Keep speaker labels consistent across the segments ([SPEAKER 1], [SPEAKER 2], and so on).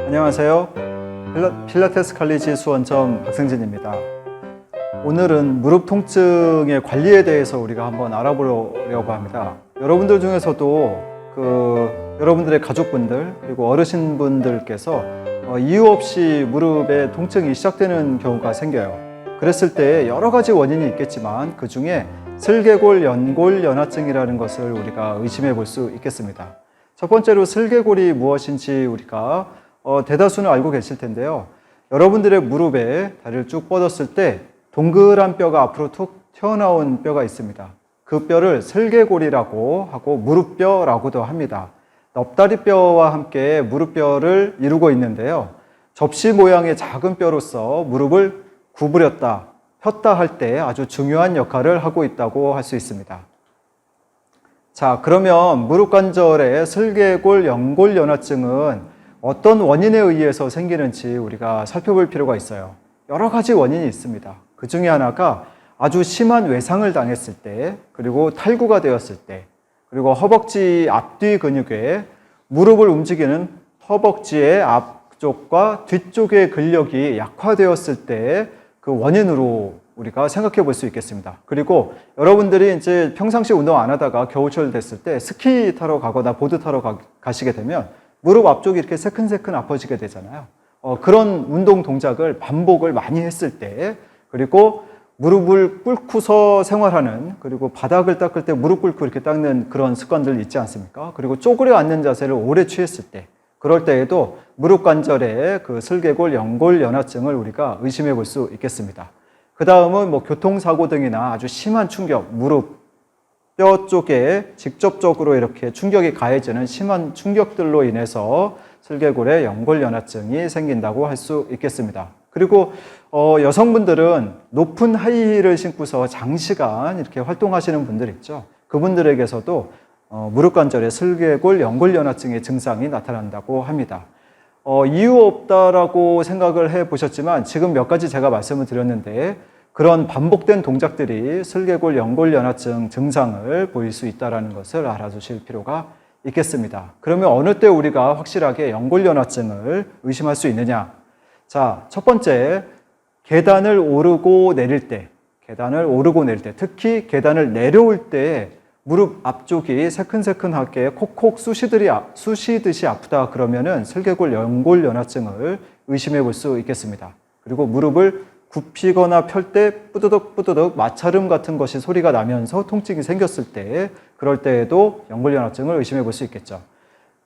[SPEAKER 1] 안녕하세요. 필라테스 칼리지 수원점 박승진입니다. 오늘은 무릎 통증의 관리에 대해서 우리가 한번 알아보려고 합니다. 여러분들 중에서도 여러분들의 가족분들 그리고 어르신분들께서 이유 없이 무릎에 통증이 시작되는 경우가 생겨요. 그랬을 때 여러 가지 원인이 있겠지만 그 중에 슬개골 연골 연화증이라는 것을 우리가 의심해 볼 수 있겠습니다. 첫 번째로 슬개골이 무엇인지 우리가 대다수는 알고 계실 텐데요. 여러분들의 무릎에 다리를 쭉 뻗었을 때 동그란 뼈가 앞으로 툭 튀어나온 뼈가 있습니다. 그 뼈를 슬개골이라고 하고 무릎뼈라고도 합니다. 넙다리뼈와 함께 무릎뼈를 이루고 있는데요. 접시 모양의 작은 뼈로서 무릎을 구부렸다, 폈다 할 때 아주 중요한 역할을 하고 있다고 할 수 있습니다. 자, 그러면 무릎 관절의 슬개골 연골 연화증은 어떤 원인에 의해서 생기는지 우리가 살펴볼 필요가 있어요. 여러 가지 원인이 있습니다. 그 중에 하나가 아주 심한 외상을 당했을 때, 그리고 탈구가 되었을 때, 그리고 허벅지 앞뒤 근육에 무릎을 움직이는 허벅지의 앞쪽과 뒤쪽의 근력이 약화되었을 때 그 원인으로 우리가 생각해 볼 수 있겠습니다. 그리고 여러분들이 이제 평상시 운동 안 하다가 겨울철 됐을 때 스키 타러 가거나 보드 타러 가시게 되면 무릎 앞쪽이 이렇게 새큰새큰 아파지게 되잖아요. 그런 운동 동작을 반복을 많이 했을 때, 그리고 무릎을 꿇고서 생활하는, 그리고 바닥을 닦을 때 무릎 꿇고 이렇게 닦는 그런 습관들 있지 않습니까? 그리고 쪼그려 앉는 자세를 오래 취했을 때, 그럴 때에도 무릎 관절의 그 슬개골 연골 연화증을 우리가 의심해 볼 수 있겠습니다. 그 다음은 교통사고 등이나 아주 심한 충격, 무릎 뼈 쪽에 직접적으로 이렇게 충격이 가해지는 심한 충격들로 인해서 슬개골의 연골 연화증이 생긴다고 할 수 있겠습니다. 그리고 여성분들은 높은 하이힐을 신고서 장시간 이렇게 활동하시는 분들 있죠. 그분들에게서도 무릎 관절의 슬개골 연골 연화증의 증상이 나타난다고 합니다. 이유 없다라고 생각을 해 보셨지만 지금 몇 가지 제가 말씀을 드렸는데 그런 반복된 동작들이 슬개골 연골 연화증 증상을 보일 수 있다는 것을 알아두실 필요가 있겠습니다. 그러면 어느 때 우리가 확실하게 연골 연화증을 의심할 수 있느냐? 자, 첫 번째, 계단을 오르고 내릴 때, 특히 계단을 내려올 때 무릎 앞쪽이 새큰새큰하게 콕콕 쑤시듯이 아프다 그러면은 슬개골 연골 연화증을 의심해 볼 수 있겠습니다. 그리고 무릎을 굽히거나 펼 때 뿌드득 마찰음 같은 것이 소리가 나면서 통증이 생겼을 때, 그럴 때에도 연골 연화증을 의심해 볼 수 있겠죠.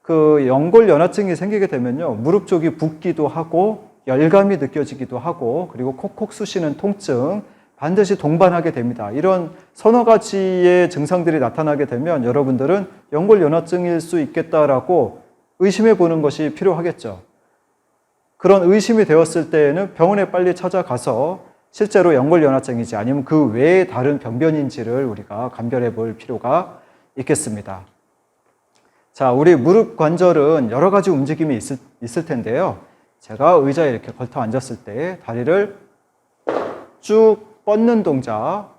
[SPEAKER 1] 그 연골 연화증이 생기게 되면요, 무릎 쪽이 붓기도 하고 열감이 느껴지기도 하고, 그리고 콕콕 쑤시는 통증 반드시 동반하게 됩니다. 이런 서너 가지의 증상들이 나타나게 되면 여러분들은 연골 연화증일 수 있겠다라고 의심해 보는 것이 필요하겠죠. 그런 의심이 되었을 때에는 병원에 빨리 찾아가서 실제로 연골 연화증인지 아니면 그 외에 다른 병변인지를 우리가 감별해 볼 필요가 있겠습니다. 자, 우리 무릎 관절은 여러 가지 움직임이 있을 텐데요. 제가 의자에 이렇게 걸터 앉았을 때 다리를 쭉 뻗는 동작,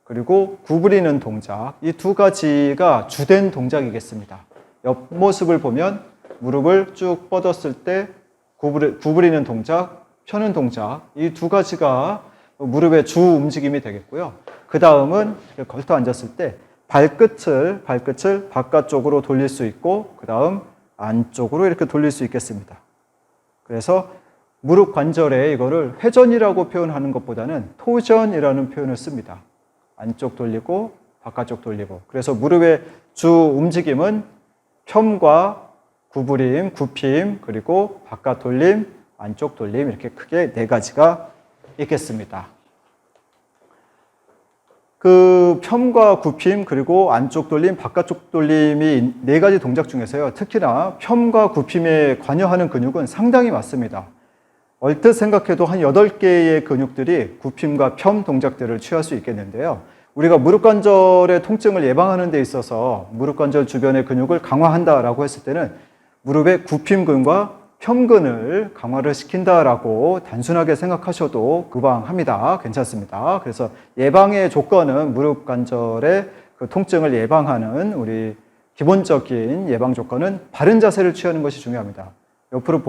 [SPEAKER 1] 그리고 구부리는 동작, 이 두 가지가 주된 동작이겠습니다. 옆모습을 보면 무릎을 쭉 뻗었을 때 구부리는 동작, 펴는 동작, 이 두 가지가 무릎의 주 움직임이 되겠고요. 그 다음은 걸터 앉았을 때 발끝을 바깥쪽으로 돌릴 수 있고, 그 다음 안쪽으로 이렇게 돌릴 수 있겠습니다. 그래서 무릎 관절에 이거를 회전이라고 표현하는 것보다는 토전이라는 표현을 씁니다. 안쪽 돌리고 바깥쪽 돌리고. 그래서 무릎의 주 움직임은 펴과 구부림, 굽힘, 그리고 바깥 돌림, 안쪽 돌림, 이렇게 크게 네 가지가 있겠습니다. 그 펴과 굽힘, 그리고 안쪽 돌림, 바깥쪽 돌림이 네 가지 동작 중에서요, 특히나 펴과 굽힘에 관여하는 근육은 상당히 많습니다. 얼뜻 생각해도 한 8개의 근육들이 굽힘과 펴 동작들을 취할 수 있겠는데요. 우리가 무릎 관절의 통증을 예방하는 데 있어서 무릎 관절 주변의 근육을 강화한다라고 했을 때는 무릎의 굽힘근과 펴근을 강화를 시킨다라고 단순하게 생각하셔도 무방합니다. 괜찮습니다. 그래서 예방의 조건은 무릎 관절의 그 통증을 예방하는 우리 기본적인 예방 조건은 바른 자세를 취하는 것이 중요합니다. 옆으로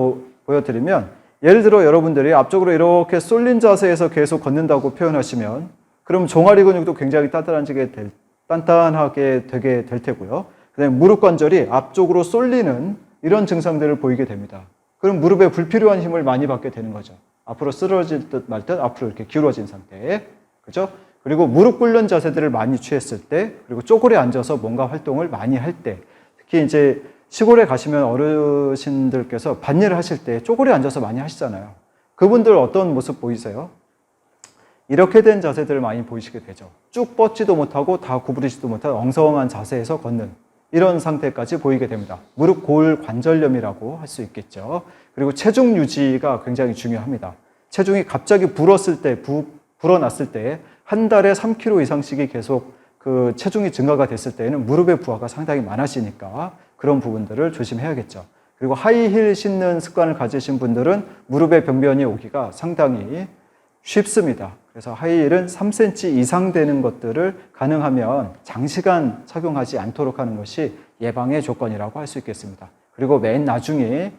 [SPEAKER 1] 보여드리면, 예를 들어 여러분들이 앞쪽으로 이렇게 쏠린 자세에서 계속 걷는다고 표현하시면, 그럼 종아리 근육도 굉장히 단단하게 되게 될 테고요. 그다음에 무릎 관절이 앞쪽으로 쏠리는 이런 증상들을 보이게 됩니다. 그럼 무릎에 불필요한 힘을 많이 받게 되는 거죠. 앞으로 쓰러질 듯 말 듯 앞으로 이렇게 기울어진 상태. 그죠? 그리고 무릎 꿇는 자세들을 많이 취했을 때, 그리고 쪼그려 앉아서 뭔가 활동을 많이 할 때, 특히 이제 시골에 가시면 어르신들께서 밭일을 하실 때 쪼그려 앉아서 많이 하시잖아요. 그분들 어떤 모습 보이세요? 이렇게 된 자세들을 많이 보이시게 되죠. 쭉 뻗지도 못하고 다 구부리지도 못한 엉성한 자세에서 걷는 이런 상태까지 보이게 됩니다. 무릎 골 관절염이라고 할 수 있겠죠. 그리고 체중 유지가 굉장히 중요합니다. 체중이 갑자기 불어났을 때 한 달에 3kg 이상씩이 계속 그 체중이 증가가 됐을 때에는 무릎의 부하가 상당히 많아지니까 그런 부분들을 조심해야겠죠. 그리고 하이힐 신는 습관을 가지신 분들은 무릎에 병변이 오기가 상당히 쉽습니다. 그래서 하이힐은 3cm 이상 되는 것들을 가능하면 장시간 착용하지 않도록 하는 것이 예방의 조건이라고 할 수 있겠습니다. 그리고 맨 나중에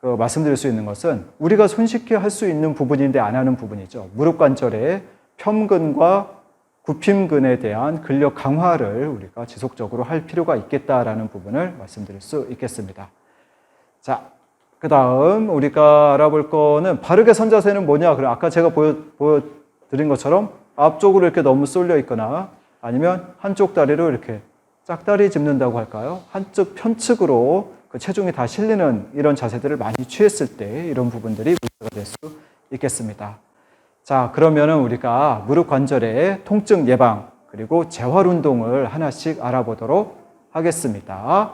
[SPEAKER 1] 말씀드릴 수 있는 것은 우리가 손쉽게 할 수 있는 부분인데 안 하는 부분이죠. 무릎 관절의 편근과 굽힘근에 대한 근력 강화를 우리가 지속적으로 할 필요가 있겠다라는 부분을 말씀드릴 수 있겠습니다. 자, 그 다음 우리가 알아볼 거는 바르게 선 자세는 뭐냐? 그럼 아까 제가 보여드린 것처럼 앞쪽으로 이렇게 너무 쏠려 있거나 아니면 한쪽 다리로 이렇게 짝다리 짚는다고 할까요? 한쪽 편측으로 그 체중이 다 실리는 이런 자세들을 많이 취했을 때 이런 부분들이 문제가 될 수 있겠습니다. 자, 그러면은 우리가 무릎 관절의 통증 예방 그리고 재활 운동을 하나씩 알아보도록 하겠습니다.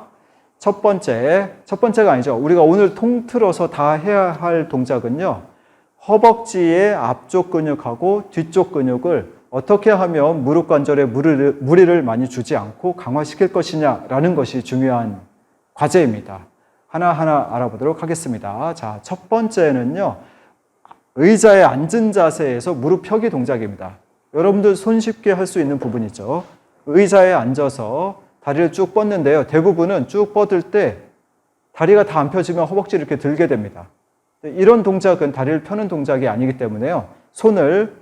[SPEAKER 1] 첫 번째가 아니죠. 우리가 오늘 통틀어서 다 해야 할 동작은요. 허벅지의 앞쪽 근육하고 뒤쪽 근육을 어떻게 하면 무릎 관절에 무리를 많이 주지 않고 강화시킬 것이냐라는 것이 중요한 과제입니다. 하나하나 알아보도록 하겠습니다. 자, 첫 번째는요. 의자에 앉은 자세에서 무릎 펴기 동작입니다. 여러분들 손쉽게 할 수 있는 부분이죠. 의자에 앉아서 다리를 쭉 뻗는데요. 대부분은 쭉 뻗을 때 다리가 다 안 펴지면 허벅지를 이렇게 들게 됩니다. 이런 동작은 다리를 펴는 동작이 아니기 때문에요. 손을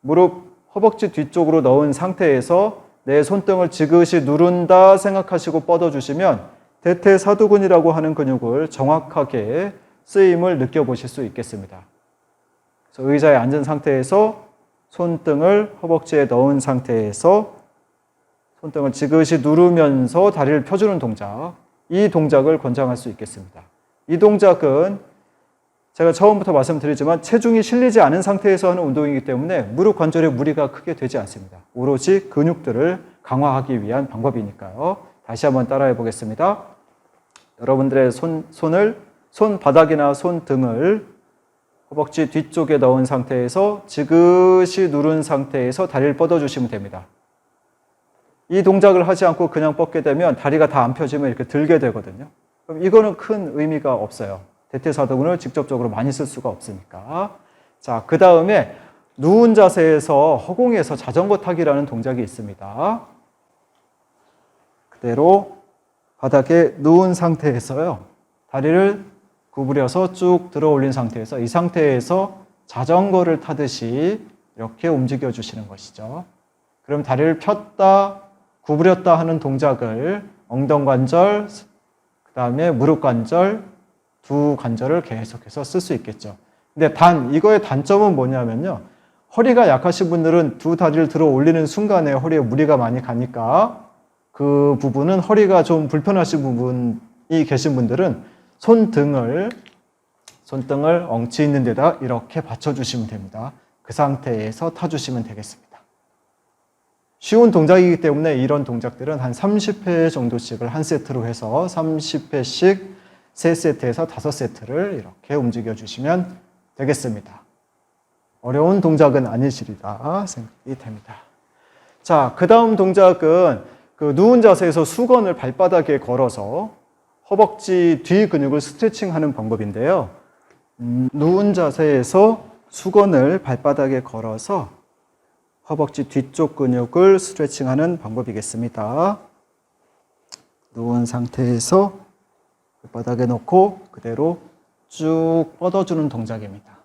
[SPEAKER 1] 무릎 허벅지 뒤쪽으로 넣은 상태에서 내 손등을 지그시 누른다 생각하시고 뻗어주시면 대퇴사두근이라고 하는 근육을 정확하게 쓰임을 느껴보실 수 있겠습니다. 그래서 의자에 앉은 상태에서 손등을 허벅지에 넣은 상태에서 손등을 지그시 누르면서 다리를 펴주는 동작, 이 동작을 권장할 수 있겠습니다. 이 동작은 제가 처음부터 말씀드리지만 체중이 실리지 않은 상태에서 하는 운동이기 때문에 무릎 관절에 무리가 크게 되지 않습니다. 오로지 근육들을 강화하기 위한 방법이니까요. 다시 한번 따라해 보겠습니다. 여러분들의 손바닥이나 손등을 허벅지 뒤쪽에 넣은 상태에서 지그시 누른 상태에서 다리를 뻗어주시면 됩니다. 이 동작을 하지 않고 그냥 뻗게 되면 다리가 다 안 펴지면 이렇게 들게 되거든요. 그럼 이거는 큰 의미가 없어요. 대퇴사두근을 직접적으로 많이 쓸 수가 없으니까. 자, 그 다음에 누운 자세에서 허공에서 자전거 타기라는 동작이 있습니다. 그대로 바닥에 누운 상태에서요. 다리를 구부려서 쭉 들어 올린 상태에서 이 상태에서 자전거를 타듯이 이렇게 움직여 주시는 것이죠. 그럼 다리를 폈다, 구부렸다 하는 동작을 엉덩관절, 그 다음에 무릎 관절, 두 관절을 계속해서 쓸 수 있겠죠. 근데 이거의 단점은 뭐냐면요. 허리가 약하신 분들은 두 다리를 들어 올리는 순간에 허리에 무리가 많이 가니까 그 부분은 허리가 좀 불편하신 부분이 계신 분들은 손등을 엉치 있는 데다 이렇게 받쳐주시면 됩니다. 그 상태에서 타주시면 되겠습니다. 쉬운 동작이기 때문에 이런 동작들은 한 30회 정도씩을 한 세트로 해서 30회씩 3세트에서 5세트를 이렇게 움직여 주시면 되겠습니다. 어려운 동작은 아니시리라 생각이 됩니다. 자, 그 다음 동작은 누운 자세에서 수건을 발바닥에 걸어서 허벅지 뒤 근육을 스트레칭하는 방법인데요. 누운 자세에서 수건을 발바닥에 걸어서 허벅지 뒤쪽 근육을 스트레칭하는 방법이겠습니다. 누운 상태에서 발바닥에 놓고 그대로 쭉 뻗어주는 동작입니다.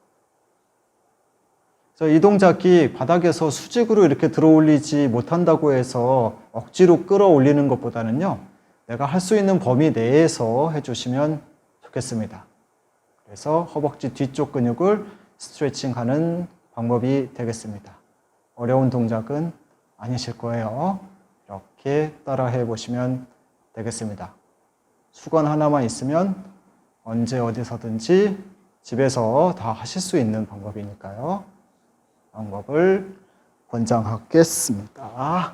[SPEAKER 1] 이 동작이 바닥에서 수직으로 이렇게 들어올리지 못한다고 해서 억지로 끌어올리는 것보다는요, 내가 할 수 있는 범위 내에서 해주시면 좋겠습니다. 그래서 허벅지 뒤쪽 근육을 스트레칭하는 방법이 되겠습니다. 어려운 동작은 아니실 거예요. 이렇게 따라해 보시면 되겠습니다. 수건 하나만 있으면 언제 어디서든지 집에서 다 하실 수 있는 방법이니까요. 방법을 권장하겠습니다.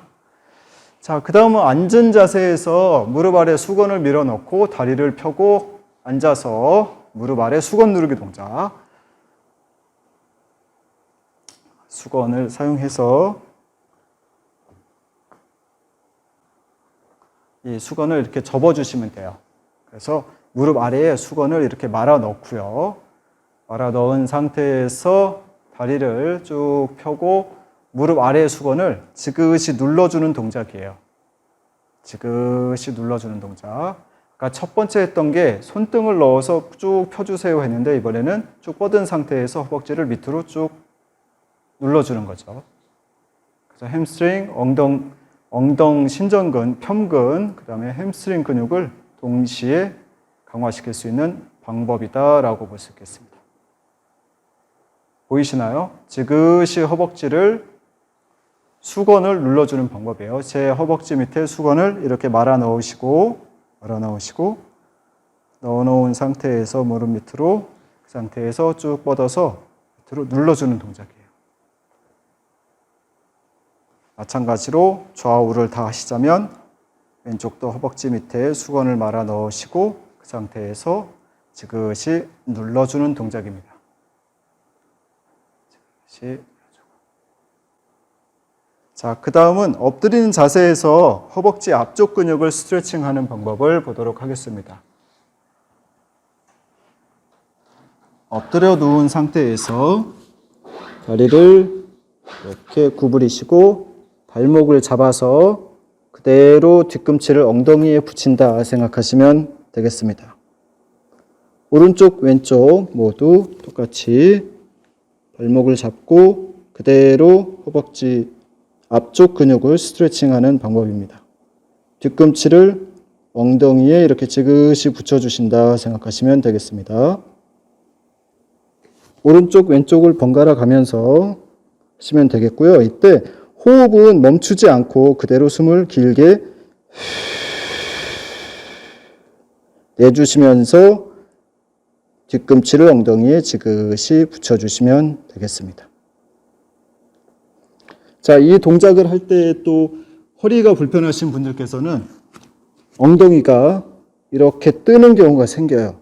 [SPEAKER 1] 자, 그 다음은 앉은 자세에서 무릎 아래 수건을 밀어넣고 다리를 펴고 앉아서 무릎 아래 수건 누르기 동작. 수건을 사용해서 이 수건을 이렇게 접어주시면 돼요. 그래서 무릎 아래에 수건을 이렇게 말아 넣고요. 말아 넣은 상태에서 다리를 쭉 펴고 무릎 아래의 수건을 지그시 눌러주는 동작이에요. 지그시 눌러주는 동작. 그러니까 첫 번째 했던 게 손등을 넣어서 쭉 펴주세요 했는데 이번에는 쭉 뻗은 상태에서 허벅지를 밑으로 쭉 눌러주는 거죠. 그래서 햄스트링, 엉덩 신전근, 편근, 그 다음에 햄스트링 근육을 동시에 강화시킬 수 있는 방법이다라고 볼 수 있겠습니다. 보이시나요? 지그시 허벅지를 수건을 눌러주는 방법이에요. 제 허벅지 밑에 수건을 이렇게 말아 넣으시고 넣어놓은 상태에서 무릎 밑으로 그 상태에서 쭉 뻗어서 밑으로 눌러주는 동작이에요. 마찬가지로 좌우를 다 하시자면 왼쪽도 허벅지 밑에 수건을 말아 넣으시고 그 상태에서 지그시 눌러주는 동작입니다. 자, 그 다음은 엎드리는 자세에서 허벅지 앞쪽 근육을 스트레칭하는 방법을 보도록 하겠습니다. 엎드려 누운 상태에서 다리를 이렇게 구부리시고 발목을 잡아서 그대로 뒤꿈치를 엉덩이에 붙인다 생각하시면 되겠습니다. 오른쪽, 왼쪽 모두 똑같이 발목을 잡고 그대로 허벅지 앞쪽 근육을 스트레칭하는 방법입니다. 뒤꿈치를 엉덩이에 이렇게 지그시 붙여주신다 생각하시면 되겠습니다. 오른쪽, 왼쪽을 번갈아 가면서 하시면 되겠고요. 이때 호흡은 멈추지 않고 그대로 숨을 길게 내주시면서 뒤꿈치를 엉덩이에 지그시 붙여주시면 되겠습니다. 자, 이 동작을 할 때 또 허리가 불편하신 분들께서는 엉덩이가 이렇게 뜨는 경우가 생겨요.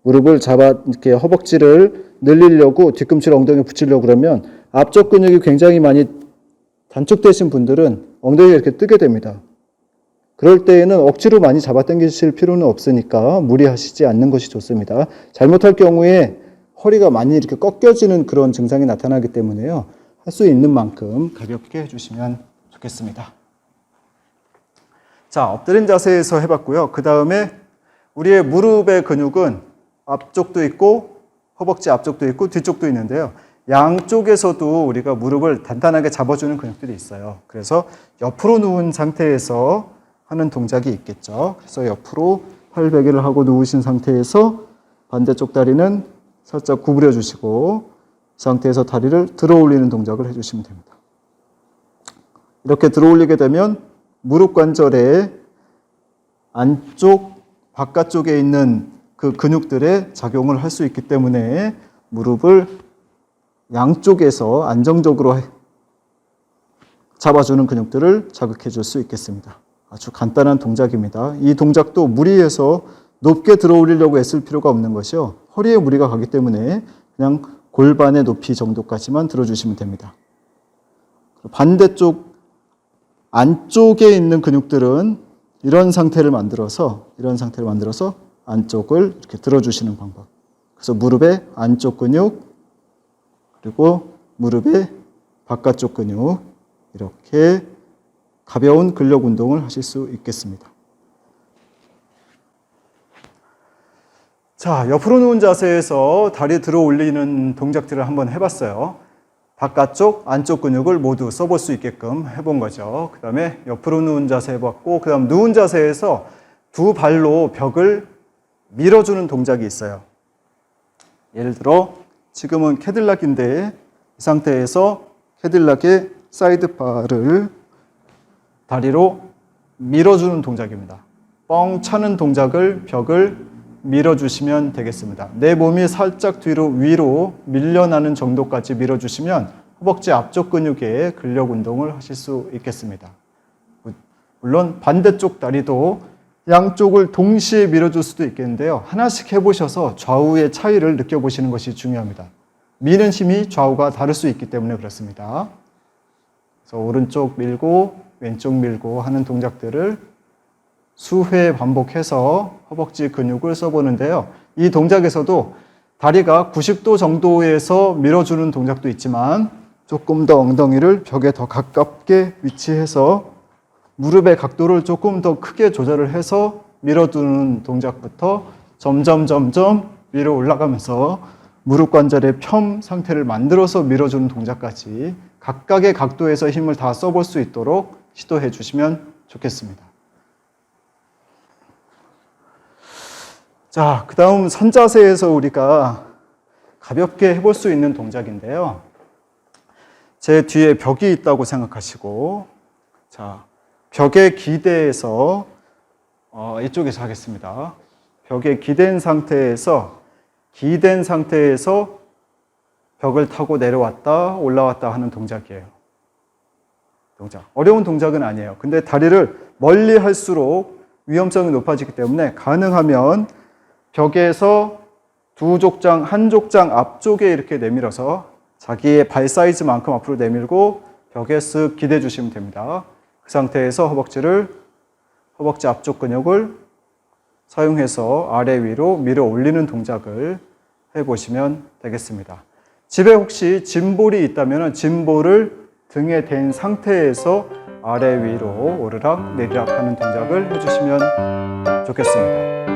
[SPEAKER 1] 무릎을 잡아 이렇게 허벅지를 늘리려고 뒤꿈치를 엉덩이에 붙이려고 그러면 앞쪽 근육이 굉장히 많이 단축되신 분들은 엉덩이가 이렇게 뜨게 됩니다. 그럴 때에는 억지로 많이 잡아당기실 필요는 없으니까 무리하시지 않는 것이 좋습니다. 잘못할 경우에 허리가 많이 이렇게 꺾여지는 그런 증상이 나타나기 때문에요. 할 수 있는 만큼 가볍게 해주시면 좋겠습니다. 자, 엎드린 자세에서 해봤고요. 그 다음에 우리의 무릎의 근육은 앞쪽도 있고 허벅지 앞쪽도 있고 뒤쪽도 있는데요. 양쪽에서도 우리가 무릎을 단단하게 잡아주는 근육들이 있어요. 그래서 옆으로 누운 상태에서 하는 동작이 있겠죠. 그래서 옆으로 팔베개를 하고 누우신 상태에서 반대쪽 다리는 살짝 구부려 주시고 이 상태에서 다리를 들어 올리는 동작을 해주시면 됩니다. 이렇게 들어 올리게 되면 무릎 관절의 안쪽, 바깥쪽에 있는 그 근육들의 작용을 할 수 있기 때문에 무릎을 양쪽에서 안정적으로 잡아주는 근육들을 자극해 줄 수 있겠습니다. 아주 간단한 동작입니다. 이 동작도 무리해서 높게 들어 올리려고 애쓸 필요가 없는 것이요. 허리에 무리가 가기 때문에 그냥 골반의 높이 정도까지만 들어주시면 됩니다. 반대쪽 안쪽에 있는 근육들은 이런 상태를 만들어서 안쪽을 이렇게 들어주시는 방법. 그래서 무릎의 안쪽 근육 그리고 무릎의 바깥쪽 근육 이렇게 가벼운 근력 운동을 하실 수 있겠습니다. 자, 옆으로 누운 자세에서 다리 들어 올리는 동작들을 한번 해봤어요. 바깥쪽, 안쪽 근육을 모두 써볼 수 있게끔 해본 거죠. 그 다음에 옆으로 누운 자세 해봤고, 그 다음 누운 자세에서 두 발로 벽을 밀어주는 동작이 있어요. 예를 들어 지금은 캐딜락인데 이 상태에서 캐딜락의 사이드바를 다리로 밀어주는 동작입니다. 뻥 차는 동작을 벽을 밀어주시면 되겠습니다. 내 몸이 살짝 뒤로 위로 밀려나는 정도까지 밀어주시면 허벅지 앞쪽 근육에 근력 운동을 하실 수 있겠습니다. 물론 반대쪽 다리도 양쪽을 동시에 밀어줄 수도 있겠는데요. 하나씩 해보셔서 좌우의 차이를 느껴보시는 것이 중요합니다. 미는 힘이 좌우가 다를 수 있기 때문에 그렇습니다. 그래서 오른쪽 밀고 왼쪽 밀고 하는 동작들을 수회 반복해서 허벅지 근육을 써보는데요. 이 동작에서도 다리가 90도 정도에서 밀어주는 동작도 있지만 조금 더 엉덩이를 벽에 더 가깝게 위치해서 무릎의 각도를 조금 더 크게 조절을 해서 밀어두는 동작부터 점점 위로 올라가면서 무릎 관절의 펴 상태를 만들어서 밀어주는 동작까지 각각의 각도에서 힘을 다 써볼 수 있도록 시도해 주시면 좋겠습니다. 자, 그 다음 선자세에서 우리가 가볍게 해볼 수 있는 동작인데요. 제 뒤에 벽이 있다고 생각하시고, 자, 벽에 기대서 이쪽에서 하겠습니다. 벽에 기댄 상태에서 벽을 타고 내려왔다 올라왔다 하는 동작이에요. 어려운 동작은 아니에요. 근데 다리를 멀리 할수록 위험성이 높아지기 때문에 가능하면 벽에서 한 족장 앞쪽에 이렇게 내밀어서 자기의 발 사이즈만큼 앞으로 내밀고 벽에 쓱 기대 주시면 됩니다. 그 상태에서 허벅지 앞쪽 근육을 사용해서 아래 위로 밀어 올리는 동작을 해보시면 되겠습니다. 집에 혹시 짐볼이 있다면 짐볼을 등에 댄 상태에서 아래 위로 오르락 내리락 하는 동작을 해주시면 좋겠습니다.